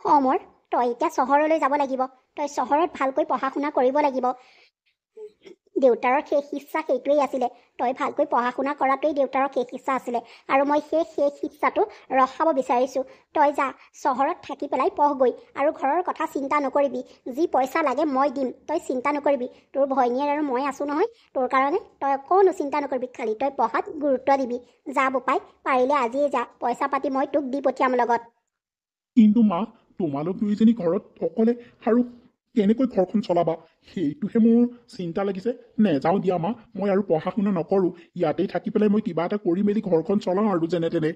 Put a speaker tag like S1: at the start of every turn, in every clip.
S1: অমৰ, তই এতিয়া চহৰলৈ যাব লাগিব। তই চহৰত ভালকৈ পঢ়া শুনা কৰিব লাগিব। দেউতাৰৰ শেষ ইচ্ছা সেইটোৱেই আছিলে। তই ভালকৈ পঢ়া শুনা কৰাটোৱেই দেউতাৰৰ শেষ ইচ্ছা আছিলে, আৰু মই সেই শেষ ইচ্ছাটো ৰখাব বিচাৰিছোঁ। তই যা, চহৰত থাকি পেলাই পঢ়গৈ, আৰু ঘৰৰ কথা চিন্তা নকৰিবি। যি পইচা লাগে মই দিম, তই চিন্তা নকৰিবি। তোৰ ভনীয়েৰ আৰু মই আছোঁ নহয় তোৰ কাৰণে। তই অকণো চিন্তা নকৰিবি, খালি তই পঢ়াত গুৰুত্ব দিবি। যা বোপাই, পাৰিলে আজিয়ে যা। পইচা পাতি মই তোক দি পঠিয়াম লগত।
S2: কিন্তু মা, তোমালোক দুইজনী ঘৰত অকলে, আৰু কেনেকৈ ঘৰখন চলাবা সেইটোহে মোৰ চিন্তা লাগিছে। নেযাওঁ দিয়া মা, মই আৰু পঢ়া শুনা নকৰোঁ। ইয়াতেই থাকি পেলাই মই কিবা এটা কৰি মেলি ঘৰখন চলাওঁ আৰু যেনে তেনে।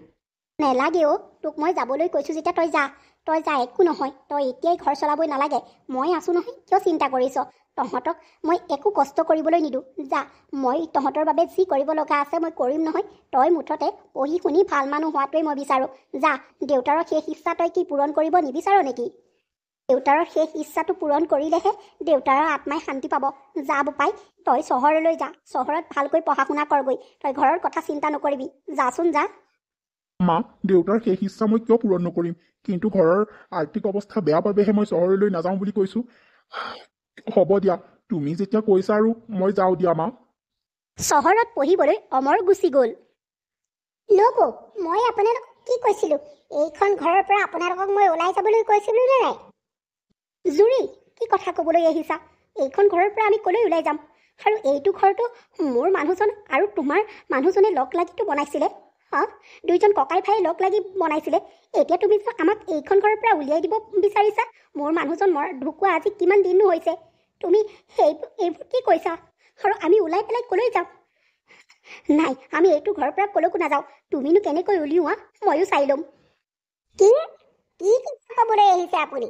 S1: নেলাগে অ', তোক মই যাবলৈ কৈছোঁ যেতিয়া তই যা। তই যা, একো নহয়। তই এতিয়াই ঘৰ চলাবই নালাগে। মই আছোঁ নহয়, কিয় চিন্তা কৰিছ? তহঁতক মই একো কষ্ট কৰিবলৈ নিদিওঁ। যা, মই তহঁতৰ বাবে যি কৰিব লগা আছে মই কৰিম নহয়। তই মুঠতে পঢ়ি শুনি ভাল মানুহ হোৱাটোৱেই মই বিচাৰোঁ। যা, দেউতাৰৰ শেষ ইচ্ছা তই কি পূৰণ কৰিব নিবিচাৰ নেকি? দেউতাৰৰ শেষ ইচ্ছাটো পূৰণ কৰিলেহে দেউতাৰৰ আত্মাই শান্তি পাব। যা বোপাই, তই চহৰলৈ যা। চহৰত ভালকৈ পঢ়া শুনা কৰগৈ। তই ঘৰৰ কথা চিন্তা নকৰিবি। যাচোন যা।
S2: মা, দেউতাৰ শেষ ইচ্ছা মই কিয় পূৰণ নকৰিম? কিন্তু ঘৰৰ আৰ্থিক অৱস্থা বেয়া বাবেহে মই চহৰলৈ নাযাওঁ বুলি কৈছোঁ। হ'ব দিয়া, তুমি যেতিয়া কৈছা আৰু মই যাওঁ দিয়া মা।
S1: চহৰত পঢ়িবলৈ অমৰ গুচি গ'ল। নবৌ, মই আপোনালোকক কি কৈছিলোঁ? এইখন ঘৰৰ পৰা আপোনালোকক মই ওলাই যাবলৈ কৈছিলোঁ নে নাই? জুৰি, কি কথা ক'বলৈ আহিছা? এইখন ঘৰৰ পৰা আমি ক'লৈ ওলাই যাম? আৰু এইটো ঘৰটো মোৰ মানুহজন আৰু তোমাৰ মানুহজনে লগ লাগিতো বনাইছিলে। দুইজন ককাই ভাই লগ লাগি বনাইছিলে। এতিয়া তুমি আমাক এইখন ঘৰৰ পৰা উলিয়াই দিব বিচাৰিছা? মোৰ মানুহজন ঢুকুৱা আজি কিমান দিনো হৈছে। তুমি এইবোৰ কি কৈছা? আৰু আমি ওলাই পেলাই ক'লৈ যাম? নাই, আমি এইটো ঘৰৰ পৰা ক'লৈকো নাযাওঁ। তুমিনো কেনেকৈ উলিওৱা ময়ো চাই ল'ম। কি কি ক'বলৈ আহিছে আপুনি?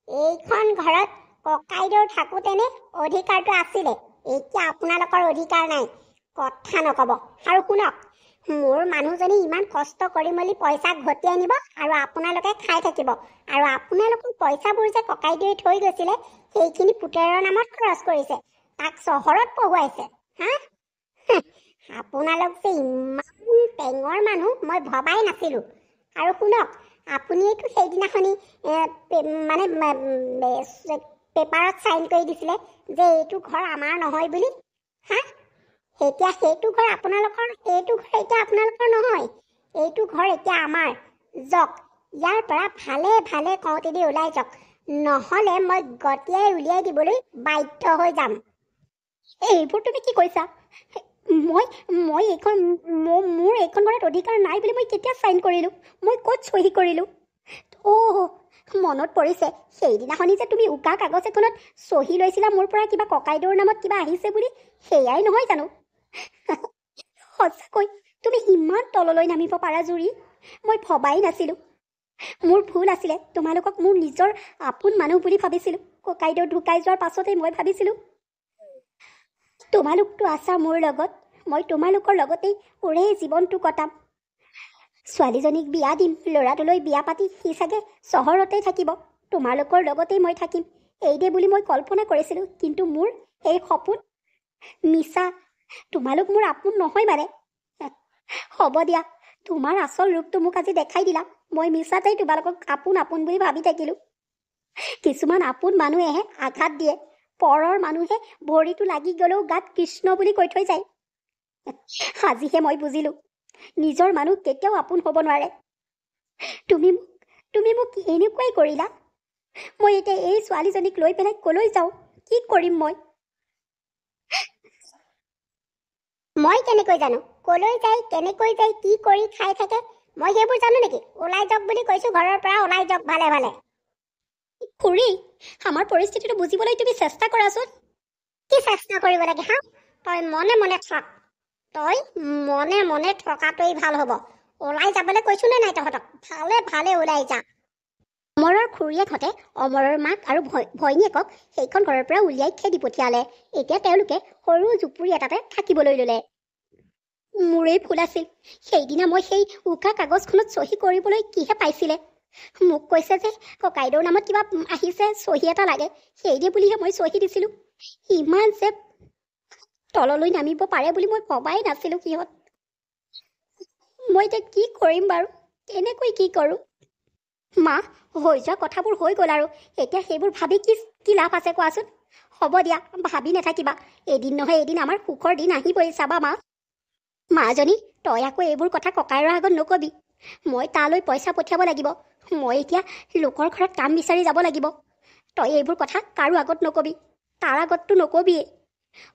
S1: এইখন ঘৰত ককাইদেউ থাকোঁতেনে অধিকাৰটো আছিলে। এতিয়া আপোনালোকৰ অধিকাৰ নাই। কথা নক'ব। আৰু শুনক, মোৰ মানুহজনী ইমান কষ্ট কৰি মেলি পইচা ঘটি আনিব, আৰু আপোনালোকে খাই থাকিব। আৰু আপোনালোকৰ পইচাবোৰ যে ককাইদেৱে থৈ গৈছিলে, সেইখিনি পুতেৰৰ নামত খৰচ কৰিছে। তাক চহৰত পঢ়ুৱাইছে। আপোনালোক যে ইমান টেঙৰ মানুহ মই ভবাই নাছিলোঁ। আৰু শুনক, আপুনিতো সেইদিনাখনি পেপাৰত চাইন কৰি দিছিলে যে এইটো ঘৰ আমাৰ নহয় বুলি। এতিয়া সেইটো ঘৰ আপোনালোকৰ, এইটো ঘৰ এতিয়া আপোনালোকৰ নহয়। এইটো ঘৰ এতিয়া আমাৰ। যাওক, ইয়াৰ পৰা ভালে ভালে কওঁতে দি ওলাই যাওক, নহ'লে মই গতিয়াই উলিয়াই দিবলৈ বাধ্য হৈ যাম। এইবোৰ তুমি কি কৈছা? মোৰ এইখন ঘৰত অধিকাৰ নাই বুলি মই কেতিয়া চাইন কৰিলোঁ? মই ক'ত চহী কৰিলোঁ? মনত পৰিছে, সেইদিনাখনি যে তুমি উকা কাগজ এখনত চহী লৈছিলা মোৰ পৰা কিবা ককাইদেউৰ নামত কিবা আহিছে বুলি। সেয়াই নহয় জানো? সঁচাকৈ তুমি ইমান তললৈ নামিব পাৰা জুৰি? মই ভবাই নাছিলোঁ। মোৰ ভুল আছিলে। তোমালোকক মোৰ নিজৰ আপোন মানুহ বুলি ভাবিছিলোঁ। ককাইদেউ ঢুকাই যোৱাৰ পাছতেই মই ভাবিছিলোঁ তোমালোকতো আছা মোৰ লগত, মই তোমালোকৰ লগতেই ওৰেই জীৱনটো কটাম। ছোৱালীজনীক বিয়া দিম, ল'ৰাটোলৈ বিয়া পাতি সি চাগে চহৰতেই থাকিব। তোমালোকৰ লগতেই মই থাকিম, এইদে বুলি মই কল্পনা কৰিছিলোঁ। কিন্তু মোৰ এই সপোন মিছা। তোমালোক মোৰ আপোন নহয় মানে। হ'ব দিয়া, তোমাৰ আচল ৰূপটো মোক আজি দেখাই দিলা। মই মিছাতেই তোমালোকক আপোন আপোন বুলি ভাবি থাকিলোঁ। কিছুমান আপোন মানুহেহে আঘাত দিয়ে, পৰৰ মানুহে ভৰিটো লাগি গ'লেও গাত কৃষ্ণ বুলি কৈ থৈ যায়। আজিহে মই বুজিলোঁ, নিজৰ মানুহ কেতিয়াও আপোন হ'ব নোৱাৰে। তুমি মোক এনেকুৱাই কৰিলা। মই এতিয়া এই ছোৱালীজনীক লৈ পেলাই ক'লৈ যাওঁ? কি কৰিম মই কেনেকৈ জানো ক'লৈ যায়, কেনেকৈ যায়, কি কৰি খাই থাকে? মই সেইবোৰ জানো নেকি? ওলাই যাওক বুলি কৈছোঁ ঘৰৰ পৰা, ওলাই যাওক ভালে ভালে। খুৰী, আমাৰ পৰিস্থিতিটো বুজিবলৈ তুমি চেষ্টা কৰাচোন। কি চেষ্টা কৰিব লাগে? তই মনে মনে থাক। তই মনে মনে থকাটোৱেই ভাল হ'ব। ওলাই যাবলৈ কৈছোঁ নে নাই তহঁতক? ভালে ভালে ওলাই যা। অমৰৰ খুৰীয়েকহঁতে অমৰৰ মাক আৰু ভৈনীয়েকক সেইখন ঘৰৰ পৰা উলিয়াই খেদি পঠিয়ালে। এতিয়া তেওঁলোকে সৰু জুপুৰি এটাতে থাকিবলৈ ল'লে। মোৰেই ভুল আছিল। সেইদিনা মই সেই উকা কাগজখনত চহী কৰিবলৈ কিহে পাইছিলে? মোক কৈছে যে ককাইদেউৰ নামত কিবা আহিছে, চহী এটা লাগে। সেইদে বুলিহে মই চহী দিছিলোঁ। ইমান যে তললৈ নামিব পাৰে বুলি মই ভবাই নাছিলোঁ সিহঁত। মই এতিয়া কি কৰিম বাৰু? কেনেকৈ কি কৰোঁ? মা, হৈ যোৱা কথাবোৰ হৈ গ'ল আৰু এতিয়া সেইবোৰ ভাবি কি লাভ আছে কোৱাচোন? হ'ব দিয়া, ভাবি নাথাকিবা। এদিন নহয় এদিন আমাৰ সুখৰ দিন আহিবই, চাবা মা। মাজনী, তই আকৌ এইবোৰ কথা ককাইৰৰ আগত নকবি। মই তালৈ পইচা পঠিয়াব লাগিব। মই এতিয়া লোকৰ ঘৰত কাম বিচাৰি যাব লাগিব। তই এইবোৰ কথা কাৰো আগত নকবি। তাৰ আগততো নকবিয়ে।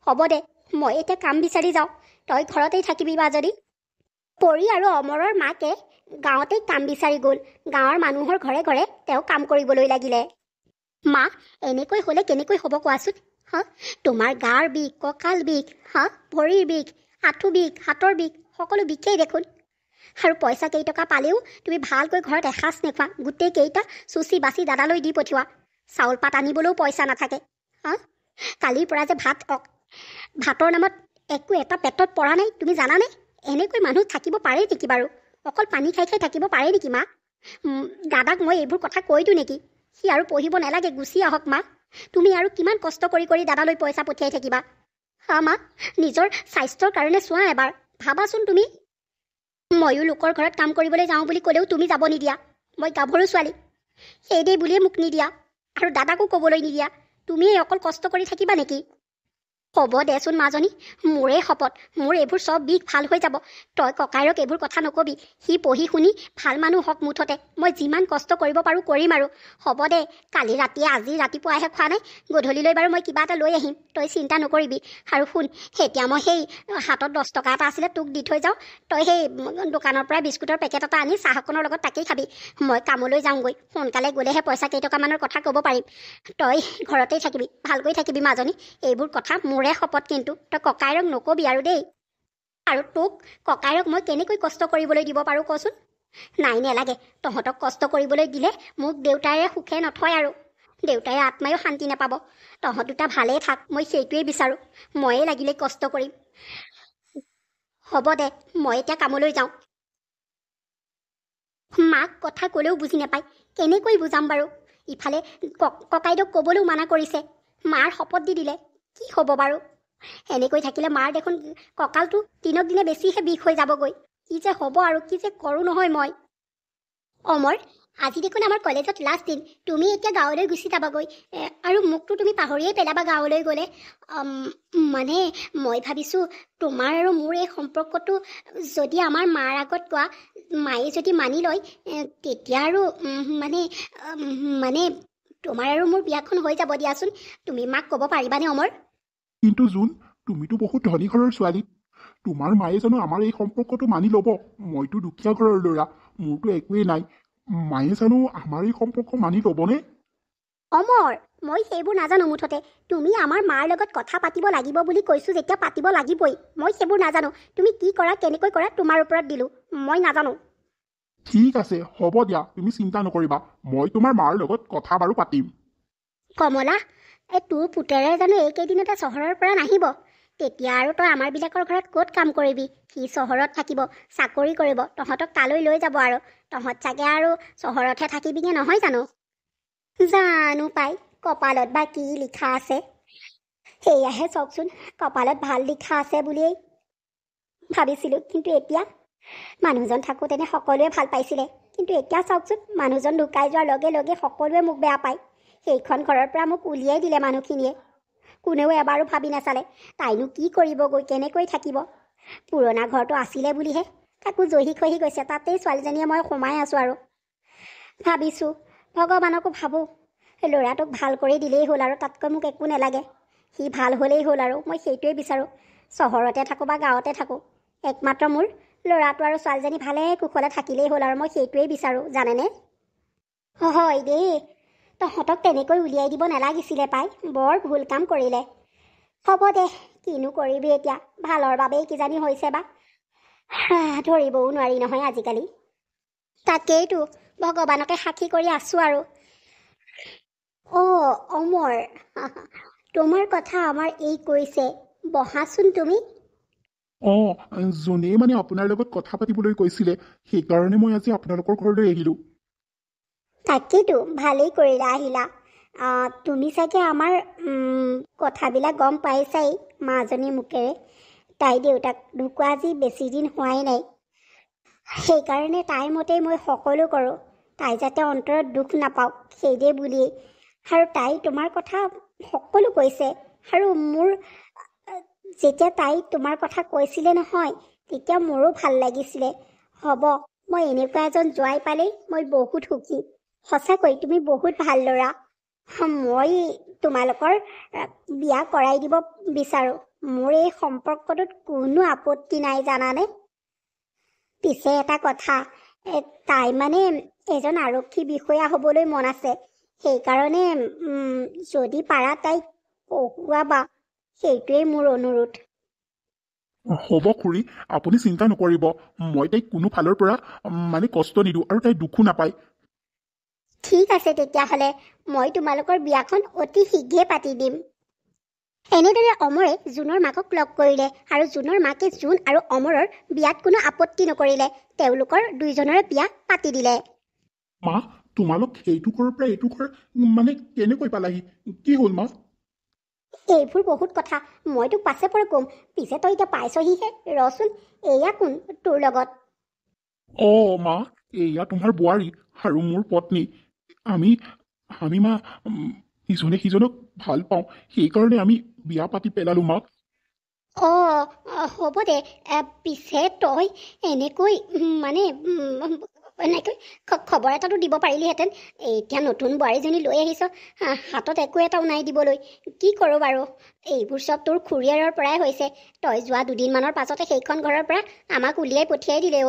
S1: হ'ব দে, মই এতিয়া কাম বিচাৰি যাওঁ। তই ঘৰতেই থাকিবি মাজনী। পৰী আৰু অমৰৰ মাকে গাঁৱতেই কাম বিচাৰি গ'ল। গাঁৱৰ মানুহৰ ঘৰে ঘৰে তেওঁ কাম কৰিবলৈ লাগিলে। মা, এনেকৈ হ'লে কেনেকৈ হ'ব কোৱাচোন? হা, তোমাৰ গাৰ বিষ, কঁকাল বিষ, হা, ভৰিৰ বিষ, আঁঠু বিষ, হাতৰ বিষ, সকলো বিষেই দেখোন। আৰু পইচা কেইটকা পালেও তুমি ভালকৈ ঘৰত এসাঁজ নোখোৱা, গোটেই কেইটা চুচি বাচি দাদালৈ দি পঠিওৱা। চাউল পাত আনিবলৈও পইচা নাথাকে। হা, কালিৰ পৰা যে ভাতৰ নামত একো এটা পেটত পৰা নাই, তুমি জানানে? এনেকৈ মানুহ থাকিব পাৰে নেকি বাৰু? অকল পানী খাই খাই থাকিব পাৰে নেকি মা? দাদাক মই এইবোৰ কথা কৈ দিওঁ নেকি? সি আৰু পঢ়িব নালাগে, গুচি আহক মা। তুমি আৰু কিমান কষ্ট কৰি কৰি দাদালৈ পইচা পঠিয়াই থাকিবা? হা মা, নিজৰ স্বাস্থ্যৰ কাৰণে চোৱা এবাৰ, ভাবাচোন তুমি। ময়ো লোকৰ ঘৰত কাম কৰিবলৈ যাওঁ বুলি ক'লেও তুমি যাব নিদিয়া। মই গাভৰু ছোৱালী, সেইদে বুলিয়ে মোক নিদিয়া আৰু দাদাকো ক'বলৈ নিদিয়া। তুমিয়ে অকল কষ্ট কৰি থাকিবা নেকি? হ'ব দেচোন মাজনী, মোৰে শপত, মোৰ এইবোৰ চব বিষ ভাল হৈ যাব। তই ককাইৰক এইবোৰ কথা নকবি। সি পঢ়ি শুনি ভাল মানুহ হওক মুঠতে। মই যিমান কষ্ট কৰিব পাৰোঁ কৰিম আৰু। হ'ব দে, কালি ৰাতিয়ে আজি ৰাতিপুৱাহে খোৱা নাই, গধূলিলৈ বাৰু মই কিবা এটা লৈ আহিম, তই চিন্তা নকৰিবি। আৰু শুন, এতিয়া মই সেই হাতত 10 টকা এটা আছিলে তোক দি থৈ যাওঁ। তই সেই দোকানৰ পৰা বিস্কুটৰ পেকেট এটা আনি চাহ অকণৰ লগত তাকেই খাবি। মই কামলৈ যাওঁগৈ, সোনকালে গ'লেহে পইচা কেইটকামানৰ কথা ক'ব পাৰিম। তই ঘৰতেই থাকিবি, ভালকৈ থাকিবি মাজনী। এইবোৰ কথা মোৰে শপত, কিন্তু তই ককাইৰক নকবি আৰু দেই। আৰু তোক ককাইৰক মই কেনেকৈ কষ্ট কৰিবলৈ দিব পাৰোঁ কচোন? নাই, নেলাগে। তহঁতক কষ্ট কৰিবলৈ দিলে মোক দেউতাৰে সুখে নথয় আৰু। দেউতাৰে আত্মায়ো শান্তি নাপাব। তহঁত দুটা ভালেই থাক, মই সেইটোৱেই বিচাৰোঁ। ময়ে লাগিলে কষ্ট কৰিম। হ'ব দে, মই এতিয়া কামলৈ যাওঁ। মাক কথা ক'লেও বুজি নাপায়, কেনেকৈ বুজাম বাৰু? ইফালে ককাইদেউক ক'বলৈও মানা কৰিছে। মাৰ শপত দি দিলে, কি হ'ব বাৰু? এনেকৈ থাকিলে মাৰ দেখোন কঁকালটো দিনক দিনে বেছিহে বিষ হৈ যাবগৈ। কি যে হ'ব আৰু কি যে কৰোঁ নহয় মই। অমৰ, আজি দেখোন আমাৰ কলেজত লাষ্ট দিন। তুমি এতিয়া গাঁৱলৈ গুচি যাবাগৈ, আৰু মোকতো তুমি পাহৰিয়ে পেলাবা গাঁৱলৈ গ'লে। মানে মই ভাবিছোঁ তোমাৰ আৰু মোৰ এই সম্পৰ্কটো যদি আমাৰ মাৰ আগত কোৱা, মায়ে যদি মানি লয়, তেতিয়া আৰু মানে তোমাৰ আৰু মোৰ বিয়াখন হৈ যাব দিয়াচোন। তুমি মাক ক'ব পাৰিবানে অমৰ?
S2: কিন্তু জোন, তুমিতো বহুত ধনী ঘৰৰ ছোৱালী। তোমাৰ মায়ে জানো আমাৰ এই সম্পৰ্কটো মানি ল'ব? মইতো দুখীয়া ঘৰৰ ল'ৰা, মোৰতো একোৱেই নাই। মায়ে জানো আমাৰ এই সম্পৰ্ক মানি ল'বনে?
S1: অমৰ, মই সেইবোৰ নাজানো মুঠতে। তুমি আমাৰ মাৰ লগত কথা পাতিব লাগিব বুলি কৈছোঁ যেতিয়া পাতিব লাগিবই। মই সেইবোৰ নাজানো। তুমি কি কৰা কেনেকৈ কৰা তোমাৰ ওপৰত দিলোঁ, মই নাজানো।
S2: ঠিক আছে, হ'ব দিয়া, তুমি চিন্তা নকৰিবা। মই তোমাৰ মাৰ লগত কথা বাৰু পাতিম।
S1: কমলা, তোৰ পুতেৰে জানো এইকেইদিনতে চহৰৰ পৰা নাহিব? তেতিয়া আৰু তই আমাৰবিলাকৰ ঘৰত ক'ত কাম কৰিবি? সি চহৰত থাকিব, চাকৰি কৰিব, তহঁতক তালৈ লৈ যাব আৰু। তহঁত চাগে আৰু চহৰতহে থাকিবিগে নহয় জানো? জানো পাই, কপালত বা কি লিখা আছে। সেয়াহে চাওকচোন, কপালত ভাল লিখা আছে বুলিয়েই ভাবিছিলোঁ, কিন্তু এতিয়া মানুহজন থাকোঁতেনে সকলোৱে ভাল পাইছিলে। কিন্তু এতিয়া চাওকচোন, মানুহজন ঢুকাই যোৱাৰ লগে লগে সকলোৱে মোক বেয়া পায়। সেইখন ঘৰৰ পৰা মোক উলিয়াই দিলে মানুহখিনিয়ে। কোনেও এবাৰো ভাবি নাচালে তাইনো কি কৰিবগৈ, কেনেকৈ থাকিব। পুৰণা ঘৰটো আছিলে বুলিহে তাকো জহি খহি গৈছে, তাতেই ছোৱালীজনীয়ে মই সোমাই আছোঁ আৰু। ভাবিছোঁ, ভগৱানকো ভাবোঁ, ল'ৰাটোক ভাল কৰি দিলেই হ'ল আৰু, তাতকৈ মোক একো নালাগে। সি ভাল হ'লেই হ'ল আৰু, মই সেইটোৱে বিচাৰোঁ। চহৰতে থাকোঁ বা গাঁৱতে থাকোঁ, একমাত্ৰ মোৰ ল'ৰাটো আৰু ছোৱালীজনী ভালে কুশলে থাকিলেই হ'ল আৰু, মই সেইটোৱেই বিচাৰোঁ, জানেনে? হয় দেই, তহঁতক তেনেকৈ উলিয়াই দিব নালাগিছিলে পাই, বৰ ভুল কাম কৰিলে। হ'ব দে, কিনো কৰিবি এতিয়া, ভালৰ বাবেই কিজানি হৈছে বা। ধৰিবও নোৱাৰি নহয় আজিকালি। তাকেইতো, ভগৱানকে সাক্ষী কৰি আছোঁ আৰু। অমৰ, তোমাৰ কথা আমাৰ এই কৈছে, বহাচোন তুমি।
S2: যোনেই মানে আপোনাৰ লগত কথা পাতিবলৈ কৈছিলে, সেইকাৰণে মই আজি আপোনালোকৰ ঘৰলৈ আহিলোঁ।
S1: তাকেইতো, ভালেই কৰিলা আহিলা। তুমি চাগে আমাৰ কথাবিলাক গম পাইছাই মাজনীৰ মুখেৰে। তাই দেউতাক ঢুকুৱা আজি বেছি দিন হোৱাই নাই। সেইকাৰণে তাইৰ মতেই মই সকলো কৰোঁ। তাই যাতে অন্তৰত দুখ নাপাওক সেইদে বুলিয়েই। আৰু তাই তোমাৰ কথা সকলো কৈছে। আৰু মোৰ যেতিয়া তাই তোমাৰ কথা কৈছিলে নহয়, তেতিয়া মোৰো ভাল লাগিছিলে। হ'ব, মই এনেকুৱা এজন জোৱাই পালেই মই বহুত সুখী। সঁচাকৈ তুমি বহুত ভাল ল'ৰা। মই তোমালোকৰ বিয়া কৰাই দিব বিচাৰোঁ। মোৰ এই সম্পৰ্কটোত কোনো আপত্তি নাই জানানে। পিছে এটা কথা, তাই মানে এজন আৰক্ষী বিষয়া হ'বলৈ মন আছে। সেইকাৰণে যদি পাৰা তাইক পঢ়ুৱাবা, সেইটোৱেই মোৰ অনুৰোধ।
S2: হ'ব খুৰী, আপুনি চিন্তা নকৰিব। মই তাইক কোনো ফালৰ পৰা মানে কষ্ট নিদিওঁ আৰু তাই দুখো নাপায়।
S1: ঠিক আছে তেতিয়াহ'লে মই তোমালোকৰ বিয়াখন অতি শীঘ্ৰে পাতি দিম। এনেদৰে অমৰে জোনৰ মাকক লগ কৰিলে আৰু জোনৰ মাকে জোন আৰু অমৰৰ বিয়াত কোনো আপত্তি নকৰিলে। তেওঁলোকৰ দুইজনৰে বিয়া পাতি দিলে।
S2: মা, তোমালোক সেইটো ঘৰৰ পৰা এইটো ঘৰ মানে কেনেকৈ পালাহি? কি হ'ল মা?
S1: এইবোৰ বহুত কথা, মই তোক পাছে পৰে ক'ম। পিছে তই এতিয়া পাইছহিহে, ৰচোন। এয়া কোন তোৰ লগত?
S2: মা, এয়া তোমাৰ বোৱাৰী আৰু মোৰ পত্নী। আমি মা ইজনে সিজনক ভাল পাওঁ, সেইকাৰণে আমি বিয়া পাতি পেলালো মা।
S1: হ'ব দে। পিছে তই এনেকৈ মানে এনেকৈ খবৰ এটাতো দিব পাৰিলিহেঁতেন। এতিয়া নতুন বোৱাৰীজনী লৈ আহিছ, হাতত একো এটাও নাই দিবলৈ। কি কৰোঁ বাৰু, এইবোৰ চব তোৰ খুৰীয়াৰৰ পৰাই হৈছে। তই যোৱা দুদিনমানৰ পাছতে সেইখন ঘৰৰ পৰা আমাক উলিয়াই পঠিয়াই দিলে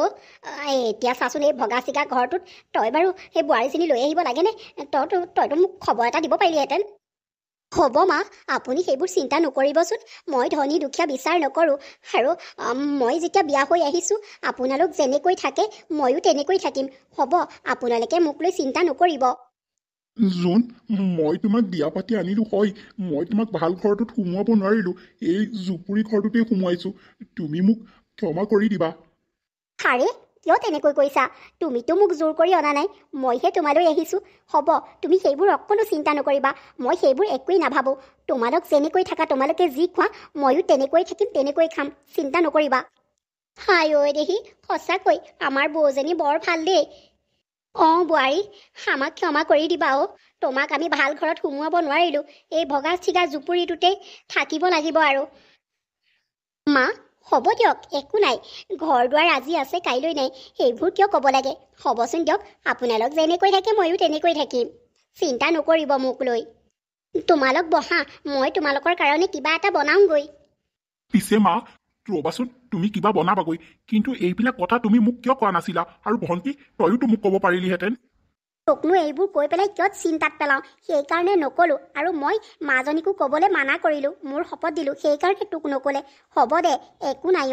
S1: এতিয়া চাচোন, এই ভগা চিগা ঘৰটোত তই বাৰু সেই বোৱাৰীজনী লৈ আহিব লাগেনে? তইতো মোক খবৰ এটা দিব পাৰিলিহেঁতেন। হ'ব মা, আপুনি সেইবোৰ চিন্তা নকৰিবচোন। মই ধনী দুখীয়া বিচাৰ নকৰোঁ। আৰু মই যেতিয়া বিয়া হৈ আহিছোঁ, আপোনালোক যেনেকৈ থাকে ময়ো তেনেকৈ থাকিম। হ'ব, আপোনালোকে মোক লৈ চিন্তা নকৰিব।
S2: জোন, মই তোমাক বিয়া পাতি আনিলো হয়, মই তোমাক ভাল ঘৰটোত সোমোৱাব নোৱাৰিলো, এই জুপুৰি ঘৰটোতেই সোমোৱাইছো। তুমি মোক ক্ষমা কৰি দিবা।
S1: আৰে, কিয় তেনেকৈ কৈছা? তুমিতো মোক জোৰ কৰি অনা নাই, মইহে তোমালৈ আহিছোঁ। হ'ব, তুমি সেইবোৰ অকণো চিন্তা নকৰিবা। মই সেইবোৰ একোৱেই নাভাবোঁ। তোমালোক যেনেকৈ থাকা, তোমালোকে যি খোৱা ময়ো তেনেকৈ থাকিম, তেনেকৈ খাম। চিন্তা নকৰিবা। হাই ঐ দেহি, সঁচাকৈ আমাৰ বৌজনী বৰ ভাল দেই। বোৱাৰী, আমাক ক্ষমা কৰি দিবা। তোমাক আমি ভাল ঘৰত সোমোৱাব নোৱাৰিলোঁ। এই ভগা চিগা জুপুৰিটোতেই থাকিব লাগিব আৰু। মা, হ'ব দিয়ক, একো নাই। ঘৰ দুৱাৰ আজি আছে, কাইলৈ নাই। সেইবোৰ কিয় ক'ব লাগে? হ'বচোন দিয়ক, আপোনালোক যেনেকৈ থাকে ময়ো তেনেকৈ থাকিম। চিন্তা নকৰিব মোক লৈ। তোমালোক বহা, মই তোমালোকৰ কাৰণে কিবা এটা বনাওঁগৈ।
S2: পিছে মা, ৰ'বাচোন, তুমি কিবা বনাবাগৈ, কিন্তু এইবিলাক কথা তুমি মোক কিয় কোৱা নাছিলা? আৰু ভণ্টি, তইয়োতো মোক ক'ব পাৰিলিহেঁতেন।
S1: তোকনো এইবোৰ কৈ পেলাই কিয় চিন্তাত পেলাওঁ, সেইকাৰণে নক'লোঁ। আৰু মই মাজনীকো ক'বলৈ মানা কৰিলোঁ, মোৰ শপত দিলোঁ, সেইকাৰণে তোক নক'লে। হ'ব দে, একো নাই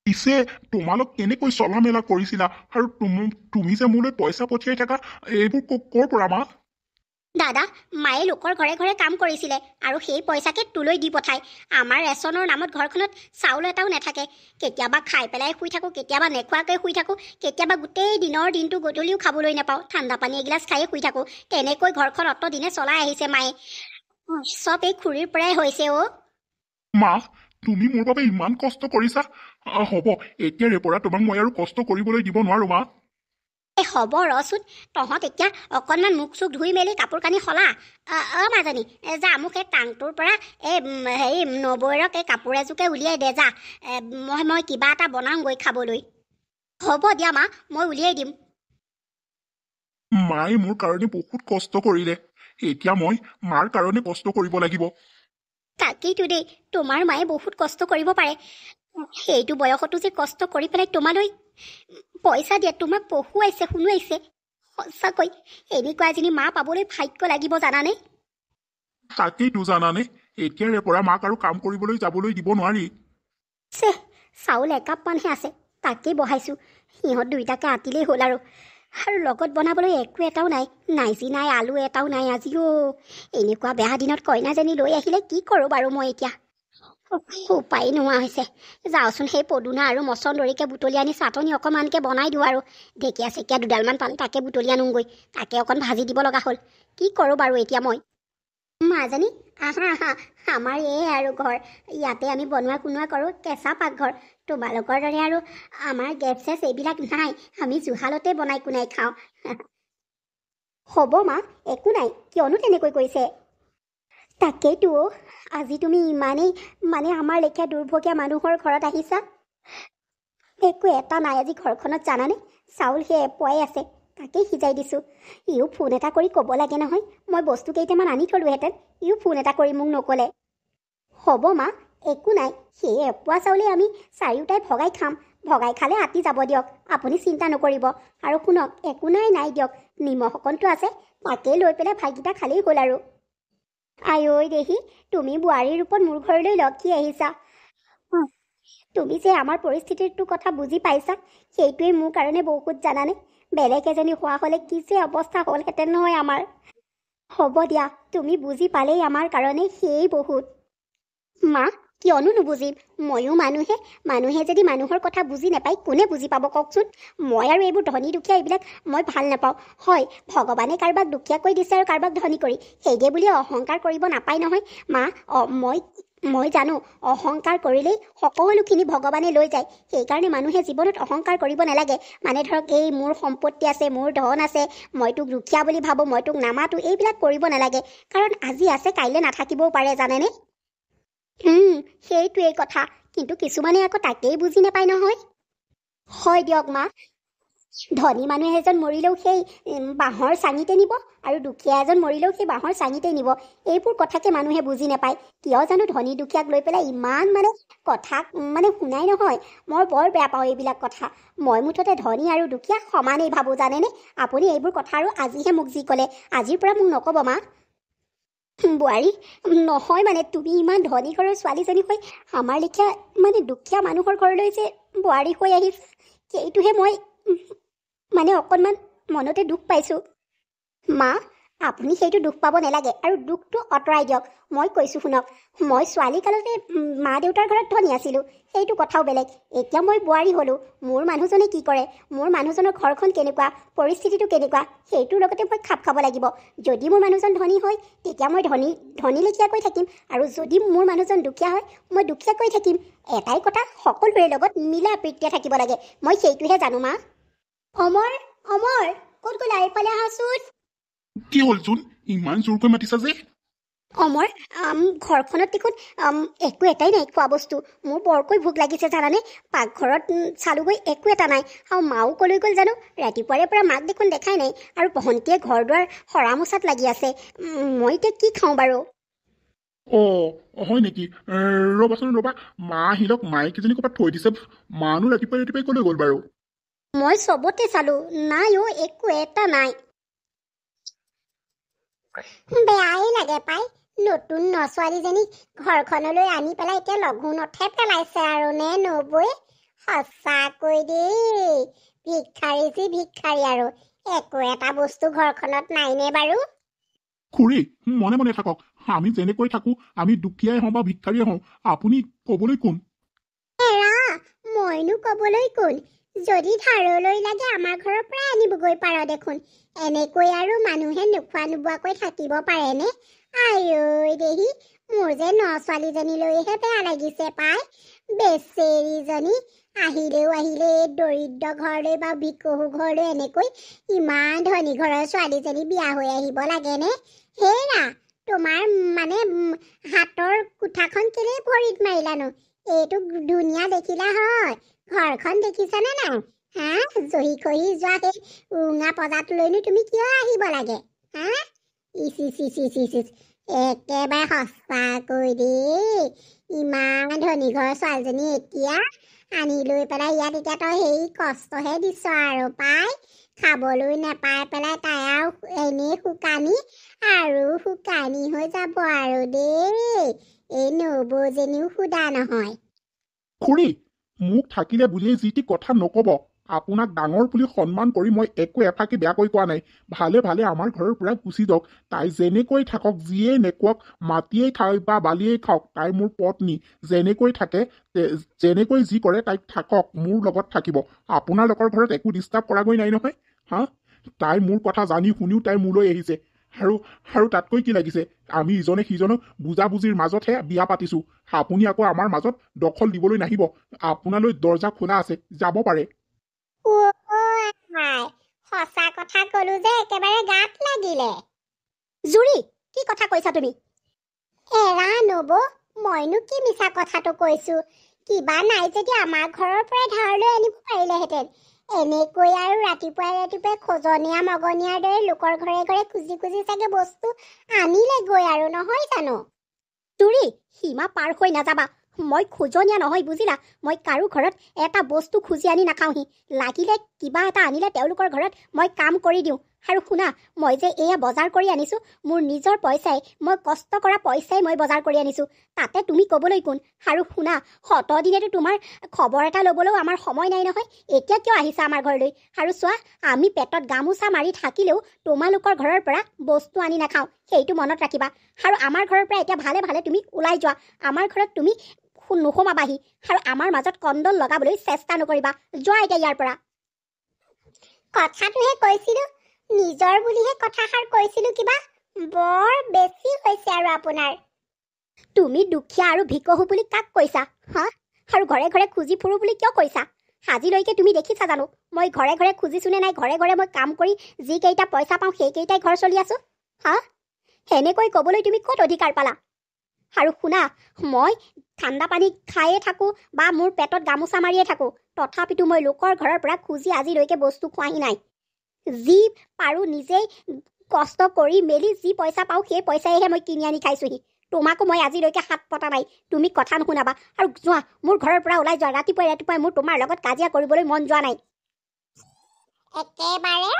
S2: পিছে তোমালোক কেনেকৈ চলা মেলা কৰিছিলা? আৰু তুমি যে মোলৈ পইচা পঠিয়াই থাকা, এইবোৰ ক'ৰ পৰা মা?
S1: দাদা, মায়ে লোকৰ ঘৰে ঘৰে কাম কৰিছিলে আৰু সেই পইচাকে তোলৈ দি পঠায়। আমাৰ ৰেচনৰ নামত ঘৰখনত চাউল এটাও নাথাকে। কেতিয়াবা খাই পেলাই শুই থাকোঁ, কেতিয়াবা নেখোৱাকৈ শুই থাকোঁ, কেতিয়াবা গোটেই দিনৰ দিনটো গধূলিও খাবলৈ নাপাওঁ, ঠাণ্ডা পানী এগিলাচ খায়ে শুই থাকোঁ। তেনেকৈ ঘৰখন অতদিনে চলাই আহিছে মায়ে। চব এই খুৰীৰ পৰাই হৈছে
S2: মা, তুমি মোৰ বাবে ইমান কষ্ট কৰিছা। হ'ব, এতিয়াৰে পৰা তোমাক মই আৰু কষ্ট কৰিবলৈ দিব নোৱাৰো মা।
S1: হ'ব ৰচোন, তহঁত এতিয়া অকণমান মুখ চুখ ধুই মেলি কাপোৰ কানি সলা। মাজনী, যা মোক এই টাংটোৰ পৰা হেৰি নবৌৰক এই কাপোৰ এযোৰকে উলিয়াই দে যা। মই কিবা এটা বনাওঁগৈ খাবলৈ। হ'ব দিয়া মা, মই উলিয়াই দিম।
S2: মায়ে মোৰ কাৰণে বহুত কষ্ট কৰিলে, এতিয়া মই মাৰ কাৰণে কষ্ট কৰিব লাগিব।
S1: তাকেইতো দেই, তোমাৰ মায়ে বহুত কষ্ট কৰিব পাৰে। সেইটো বয়সতো যে কষ্ট কৰি পেলাই তোমালৈ পইচা দিয়ে, তোমাক পঢ়ুৱাইছে, শুনুৱাইছে। সঁচাকৈ এনেকুৱা এজনী মা পাবলৈ ভাগ্য লাগিব জানানে।
S2: তাকেইতো জানানে, এতিয়াৰে পৰা মাক আৰু কাম কৰিবলৈ যাবলৈ দিব নোৱাৰি।
S1: চাউল একাপমানহে আছে, তাকেই বহাইছোঁ। সিহঁত দুইটাকে আতিলেই হ'ল আৰু লগত বনাবলৈ একো এটাও নাই। নাইজি নাই, আলু এটাও নাই আজিও। এনেকুৱা বেয়া দিনত কইনাজনী লৈ আহিলে কি কৰোঁ বাৰু মই এতিয়া? উপায় নোহোৱা হৈছে। যাওঁচোন, সেই পদুনা আৰু মচন্দৰীকে বুটলি আনি চাটনি অকণমানকৈ বনাই দিওঁ আৰু। ঢেকীয়া চেকীয়া দুডালমান পালে তাকে বুটলি আনোগৈ, তাকে অকণ ভাজি দিব লগা হ'ল। কি কৰোঁ বাৰু এতিয়া মই? মাজনী, আহা আহা, আমাৰ এই আৰু ঘৰ। ইয়াতে আমি বনোৱা কোনোৱা কৰোঁ, কেঁচা পাকঘৰ। তোমালোকৰ দৰে আৰু আমাৰ গেছ চেছ এইবিলাক নাই, আমি জুহালতে বনাই কোনাই খাওঁ। হ'ব মা, একো নাই, কিয়নো তেনেকৈ কৈছে। তাকেইতো আজি তুমি ইমানেই আমাৰ লেখীয়া দুৰ্ভগীয়া মানুহৰ ঘৰত আহিছা। একো এটা নাই আজি ঘৰখনত, জানানে? চাউল সেই এপোৱাই আছে, তাকেই সিজাই দিছোঁ। ইও ফোন এটা কৰি ক'ব লাগে নহয়, মই বস্তু কেইটামান আনি থলোহেঁতেন, ইও ফোন এটা কৰি মোক নক'লে। হ'ব মা, একো নাই, সেই এপোৱা চাউলে আমি চাৰিওটাই ভগাই খাম। ভগাই খালে আতি যাব দিয়ক, আপুনি চিন্তা নকৰিব। আৰু শুনক, একো নাই দিয়ক, নিমখ অকণটো আছে, তাকেই লৈ পেলাই ভাতকেইটা খালেই হ'ল আৰু। আই ঐ দেহি, তুমি বোৱাৰীৰ ৰূপত মোৰ ঘৰলৈ লক্ষী আহিছা। তুমি যে আমাৰ পৰিস্থিতিটোৰ কথা বুজি পাইছা, সেইটোৱে মোৰ কাৰণে বহুত, জানানে? বেলেগ এজনী হোৱা হ'লে কি যে অৱস্থা হ'লহেঁতেন নহয় আমাৰ। হ'ব দিয়া, তুমি বুজি পালেই আমাৰ কাৰণে সেয়েই বহুত। মা, কিয়নো নুবুজিম? ময়ো মানুহে যদি মানুহৰ কথা বুজি নাপায় কোনে বুজি পাব কওকচোন? মই আৰু এইবোৰ ধনী দুখীয়া এইবিলাক মই ভাল নাপাওঁ। হয়, ভগৱানে কাৰোবাক দুখীয়া কৰি দিছে আৰু কাৰোবাক ধনী কৰি, সেইদে বুলি অহংকাৰ কৰিব নাপায় নহয় মা। মই জানো অহংকাৰ কৰিলেই সকলোখিনি ভগৱানে লৈ যায়। সেইকাৰণে মানুহে জীৱনত অহংকাৰ কৰিব নালাগে। মানে ধৰক, এই মোৰ সম্পত্তি আছে, মোৰ ধন আছে, মই তোক দুখীয়া বুলি ভাবোঁ, মই তোক নামাতো, এইবিলাক কৰিব নালাগে। কাৰণ আজি আছে, কাইলৈ নাথাকিবও পাৰে, জানেনে? সেইটোৱেই কথা, কিন্তু কিছুমানে আকৌ তাকেই বুজি নাপায় নহয়। হয় দিয়ক মা, ধনী মানুহ এজন মৰিলেও সেই বাঁহৰ চাঙিতে নিব, আৰু দুখীয়া এজন মৰিলেও সেই বাঁহৰ চাঙিতে নিব। এইবোৰ কথাকে মানুহে বুজি নাপায়। কিয় জানো ধনী দুখীয়াক লৈ পেলাই ইমান কথা শুনাই নহয়। মই বৰ বেয়া পাওঁ এইবিলাক কথা। মই মুঠতে ধনী আৰু দুখীয়া সমানেই ভাবোঁ, জানেনে? আপুনি এইবোৰ কথা আৰু আজিহে মোক যি ক'লে, আজিৰ পৰা মোক নক'ব মা। বোৱাৰী নহয়, তুমি ইমান ধনী ঘৰৰ ছোৱালীজনী হৈ আমাৰ লেখীয়া দুখীয়া মানুহৰ ঘৰলৈ যে বোৱাৰী হৈ আহিছা, সেইটোহে মই অকণমান মনতে দুখ পাইছোঁ। মা, আপুনি সেইটো দুখ পাব নালাগে, আৰু দুখটো আঁতৰাই দিয়ক। মই কৈছোঁ শুনক, মই ছোৱালী কালতে মা দেউতাৰ ঘৰত ধনী আছিলোঁ, সেইটো কথাও বেলেগ। এতিয়া মই বোৱাৰী হ'লোঁ, মোৰ মানুহজনে কি কৰে, মোৰ মানুহজনৰ ঘৰখন কেনেকুৱা, পৰিস্থিতিটো কেনেকুৱা, সেইটোৰ লগতে মই খাপ খাব লাগিব। যদি মোৰ মানুহজন ধনী হয়, তেতিয়া মই ধনী লেখীয়াকৈ থাকিম, আৰু যদি মোৰ মানুহজন দুখীয়া হয়, মই দুখীয়াকৈ থাকিম। এটাই কথা, সকলোৰে লগত মিলা প্ৰীতিৰে থাকিব লাগে। মই সেইটোহে জানো মা। অমৰ, ক'ত গ'লা? এইফালে আহাচোন।
S2: কি হ'ল জোন, ইমান জোৰকৈ মাতিছা যে?
S1: অমৰ, ঘৰখনত দেখোন একো এটাই নাই খোৱা বস্তু। মোৰ বৰকৈ ভোক লাগিছে, জানানে? পাকঘৰত চালোগৈ, একো এটা নাই। আৰু মাও ক'লৈ গ'ল জানো? ৰাতিপুৱাৰে পৰা মাক দেখোন দেখাই নাই, আৰু ভণ্টিয়ে ঘৰ দুৱাৰ সৰা মোচাত লাগি আছে। মই এতিয়া কি খাওঁ বাৰু?
S2: হয় নেকি? ৰ'বাচোন ৰ'বা, মা আহিলক, মায়ে কিজানি ক'ৰবাত থৈ দিছে। মানো ৰাতিপুৱাই ক'লৈ গ'ল বাৰু?
S1: মই চবতে চালো, নাই একো এটা নাই। বেয়াই লাগে পাই, নতুন ছোৱালীজনী ঘৰখনলৈ আনি পেলাই এতিয়া লঘোণতহে পেলাইছে আৰু নে নবৈ? সঁচাকৈ দেই, ভিক্ষাৰী আৰু একো এটা বস্তু ঘৰখনত নাইনে বাৰু?
S2: খুৰী, মনে মনে থাকক। আমি যেনেকৈ থাকো, আমি দুখীয়াই হওঁ বা ভিক্ষাৰীয়ে হওঁ, আপুনি ক'বলৈ কোন?
S1: মইনো ক'বলৈ কোন? যদি ধাৰলৈ লাগে আমাৰ ঘৰৰ পৰাই আনিবগৈ পাৰ দেখোন। এনেকৈ আৰু মানুহে নোখোৱা নোবোৱাকৈ থাকিব পাৰেনে? আই ঐ দেহি, মোৰ যে ছোৱালীজনীলৈহে বেয়া লাগিছে পাই। বেচেৰীজনী আহিলে দৰিদ্ৰ ঘৰলৈ বা ভিকহু ঘৰলৈ এনেকৈ ইমান ধনী ঘৰৰ ছোৱালীজনী বিয়া হৈ আহিব লাগেনে? হেৰা, তোমাৰ হাতৰ কোঠাখন কেলে ভৰিত মাৰিলানো? এইটো দুনিয়া দেখিলা হয়, ঘৰখন দেখিছানে নাই? জহি খহি যোৱা সেই উৰুঙা পজাটোলৈনো তুমি কিয় আহিব লাগে? একেবাৰে সঁচাকৈ দেই, ইমান ধনী ঘৰৰ ছোৱালীজনী এতিয়া আনি লৈ পেলাই ইয়াত এতিয়া তই সেই কষ্টহে দিছ আৰু পাই। খাবলৈ নাপাই পেলাই তাই আৰু এনেই শুকানী হৈ যাব আৰু দেই। এই নবৌজনীও সুদা নহয়।
S2: খুৰী, মোক থাকিলে বুলিয়ে যি টি কথা নক'ব। আপোনাক ডাঙৰ বুলি সন্মান কৰি মই একো এফাকি বেয়াকৈ কোৱা নাই। ভালে ভালে আমাৰ ঘৰৰ পৰা গুচি যাওক। তাই যেনেকৈ থাকক, যিয়ে নেকুৱক, মাটিয়েই খাওক বা বালিয়েই খাওক, তাই মোৰ পত্নী। যেনেকৈ থাকে, যেনেকৈ যি কৰে, তাইক থাকক, মোৰ লগত থাকিব। আপোনালোকৰ ঘৰত একো ডিষ্টাৰ্ব কৰাগৈ নাই নহয়। তাই মোৰ কথা জানি শুনিও তাই মোলৈ আহিছে, আৰু তাতকৈ কি লাগিছে? আমি ইজনে সিজনক বুজাবুজিৰ মাজতহে বিয়া পাতিছো। আপুনি আকৌ আমাৰ মাজত দখল দিবলৈ নাহিব। আপোনালৈ দৰজা খোলা আছে, যাব পাৰে।
S1: সঁচা কথা কলো যে একেবাৰে গাত লাগিলে। জুৰি, কি কথা কৈছা তুমি? এৰা নব, মইনো কি মিছা কথাটো কৈছো। কিবা নাই যদি আমাৰ ঘৰৰ পৰা ধাৰলৈ আনিব পাৰিলেহেঁতেন। এনেকৈ আৰু ৰাতিপুৱাই ৰাতিপুৱাই খোজনীয়া মগনীয়াৰ দৰে লোকৰ ঘৰে ঘৰে খুজি খুজি চাগে বস্তু আনিলেগৈ আৰু, নহয় জানো? তুৰি, সীমা পাৰ হৈ নাযাবা। মই খোজনীয়া নহয় বুজিলা। মই কাৰো ঘৰত এটা বস্তু খুজি আনি নাখাওঁহি। লাগিলে কিবা এটা আনিলে তেওঁলোকৰ ঘৰত মই কাম কৰি দিওঁ। আৰু শুনা, মই যে এয়া বজাৰ কৰি আনিছোঁ মোৰ নিজৰ পইচাই, মই কষ্ট কৰা পইচাই মই বজাৰ কৰি আনিছোঁ। তাতে তুমি ক'বলৈ কোন? আৰু শুনা, দিনেতো তোমাৰ খবৰ এটা ল'বলৈও আমাৰ সময় নাই নহয়। এতিয়া কিয় আহিছা আমাৰ ঘৰলৈ? আৰু চোৱা, আমি পেটত গামোচা মাৰি থাকিলেও তোমালোকৰ ঘৰৰ পৰা বস্তু আনি নাখাওঁ, সেইটো মনত ৰাখিবা। আৰু আমাৰ ঘৰৰ পৰা এতিয়া ভালে ভালে তুমি ওলাই যোৱা। আমাৰ ঘৰত তুমি নোসোমাবাহি আৰু আমাৰ মাজত কণ্ডল লগাবলৈ চেষ্টা নকৰিবা। যোৱা এতিয়া ইয়াৰ পৰা। কথাটোহে কৈছিলোঁ, নিজৰ বুলিহে কথাষাৰ কৈছিলোঁ। কিবা বৰ বেছি হৈছে আৰু আপোনাৰ। তুমি দুখীয়া আৰু ভিকহু বুলি কাক কৈছা হা? আৰু ঘৰে ঘৰে খুজি ফুৰো বুলি কিয় কৈছা? আজিলৈকে তুমি দেখিছা জানো মই ঘৰে ঘৰে খুজিছো নে নাই? ঘৰে ঘৰে মই কাম কৰি যিকেইটা পইচা পাওঁ সেইকেইটাই ঘৰ চলি আছো হা? সেনেকৈ ক'বলৈ তুমি ক'ত অধিকাৰ পালা? আৰু শুনা, মই ঠাণ্ডা পানী খায়ে থাকোঁ বা মোৰ পেটত গামোচা মাৰিয়ে থাকোঁ, তথাপিতো মই লোকৰ ঘৰৰ পৰা খুজি আজিলৈকে বস্তু খোৱাহি নাই। যি পাৰোঁ নিজেই কষ্ট কৰি মেলি যি পইচা পাওঁ সেই পইচাইহে মই কিনি আনি খাইছোঁহি। তোমাকো মই আজিলৈকে হাত পতা নাই। তুমি কথা নুশুনাবা আৰু যোৱা, মোৰ ঘৰৰ পৰা ওলাই যোৱা। ৰাতিপুৱাই ৰাতিপুৱাই মোৰ তোমাৰ লগত কাজিয়া কৰিবলৈ মন যোৱা নাই। একেবাৰে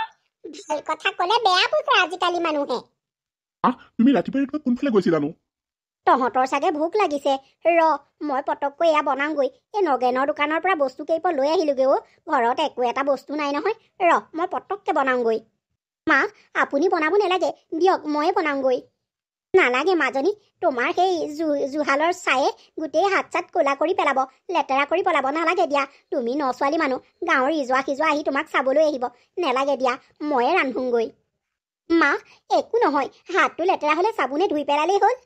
S1: ভাল কথা ক'লে বেয়া বুজে আজিকালি মানুহে।
S2: তুমি ৰাতিপুৱাই ৰাতিপুৱাই কোনফালে গৈছিলানো?
S1: তহঁতৰ চাগে ভোক লাগিছে। মই পটককৈ এয়া বনাওঁগৈ। এই নগেনৰ দোকানৰ পৰা বস্তু কেইপদ লৈ আহিলোগৈ। ঘৰত একো এটা বস্তু নাই নহয়। মই পটককৈ বনাওঁগৈ। মা, আপুনি বনাব নালাগে, দিয়ক ময়ে বনাওঁগৈ। নালাগে মাজনী, তোমাৰ সেই জুহালৰ ছায়ে গোটেই হাত চাত ক'লা কৰি পেলাব, লেতেৰা কৰি পেলাব। নালাগে দিয়া, তুমি ছোৱালী মানুহ, গাঁৱৰ ইজোৱা সিজোৱা আহি তোমাক চাবলৈ আহিব। নেলাগে দিয়া, ময়ে ৰান্ধোংগৈ। মা, একো নহয়, হাতটো লেতেৰা হ'লে চাবোনে ধুই পেলালেই হ'ল।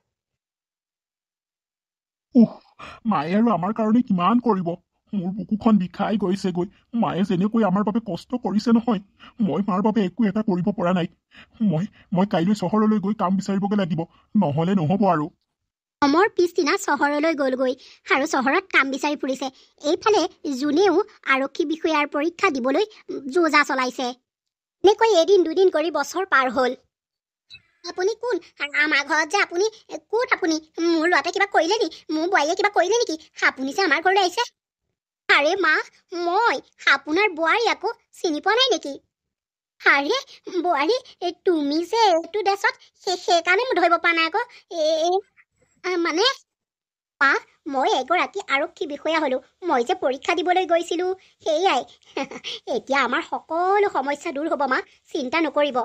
S2: মায়ে আৰু আমাৰ কাৰণে কিমান কৰিব। মোৰ বুকুখন বিষাই গৈছেগৈ। মায়ে যেনেকৈ আমাৰ বাবে কষ্ট কৰিছে নহয়, মই মাৰ বাবে একো এটা কৰিব পৰা নাই। মই কাইলৈ চহৰলৈ গৈ কাম বিচাৰিবগৈ লাগিব, নহ'লে নহ'ব আৰু।
S1: অমৰ পিছদিনা চহৰলৈ গ'লগৈ আৰু চহৰত কাম বিচাৰি ফুৰিছে। এইফালে জোনেও আৰক্ষী বিষয়াৰ পৰীক্ষা দিবলৈ যোজা চলাইছে। এনেকৈ এদিন দুদিন কৰি বছৰ পাৰ হ'ল। আপুনি কোন? আমাৰ ঘৰত যে আপুনি ক'ত? আপুনি মোৰ ল'ৰাটোৱে কিবা কৰিলে নেকি? মোৰ বোৱাৰীয়ে কিবা কৰিলে নেকি? আপুনি যে আমাৰ ঘৰলৈ আহিছে। আৰে মা, মই আপোনাৰ বোৱাৰী আকৌ, চিনি পোৱা নাই নেকি? আৰে বোৱাৰী, তুমি যে এইটো ড্ৰেছত, সেইকাৰণে মই ধৰিব পৰা নাই আকৌ। মানে মা, মই এগৰাকী আৰক্ষী বিষয়া হ'লোঁ। মই যে পৰীক্ষা দিবলৈ গৈছিলোঁ, সেয়াই। এতিয়া আমাৰ সকলো সমস্যা দূৰ হ'ব মা, চিন্তা নকৰিব।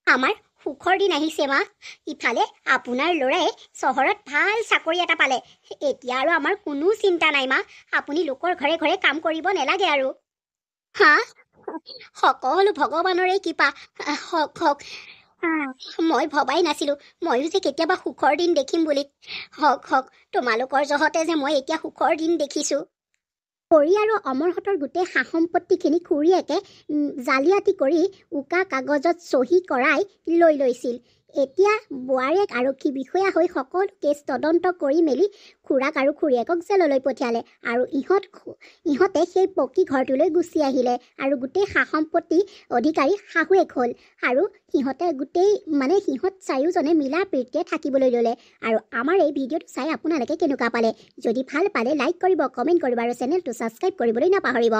S1: আমাৰ সুখৰ দিন আহিছে মা। ইফালে আপোনাৰ ল'ৰাই চহৰত ভাল চাকৰি এটা পালে। এতিয়া আৰু আমাৰ কোনো চিন্তা নাই মা। আপুনি লোকৰ ঘৰে ঘৰে কাম কৰিব নালাগে আৰু। হা? সকলো ভগৱানৰে কৃপা। হওক। মই ভবাই নাছিলোঁ ময়ো যে কেতিয়াবা সুখৰ দিন দেখিম বুলি। হওক, তোমালোকৰ জহতে যে মই এতিয়া সুখৰ দিন দেখিছোঁ। পৰি আৰু অমৰহঁতৰ গোটেই সা সম্পত্তিখিনি খুৰীয়েকে জালিয়াতি কৰি উকা কাগজত চহী কৰাই লৈ লৈছিল। এতিয়া বোৱাৰীয়েক আৰক্ষী বিষয়া হৈ সকলো কেছ তদন্ত কৰি মেলি খুৰাক আৰু খুৰীয়েকক জেললৈ পঠিয়ালে। আৰু ইহঁতে সেই পকী ঘৰটোলৈ গুচি আহিলে আৰু গোটেই সা সম্পত্তি অধিকাৰী শাহুৱেক হ'ল। আৰু সিহঁত চাৰিওজনে মিলা প্ৰীতিৰে থাকিবলৈ ল'লে। আৰু আমাৰ এই ভিডিঅ'টো চাই আপোনালোকে কেনেকুৱা পালে? যদি ভাল পালে লাইক কৰিব, কমেণ্ট কৰিব আৰু চেনেলটো ছাবস্ক্ৰাইব কৰিবলৈ নাপাহৰিব।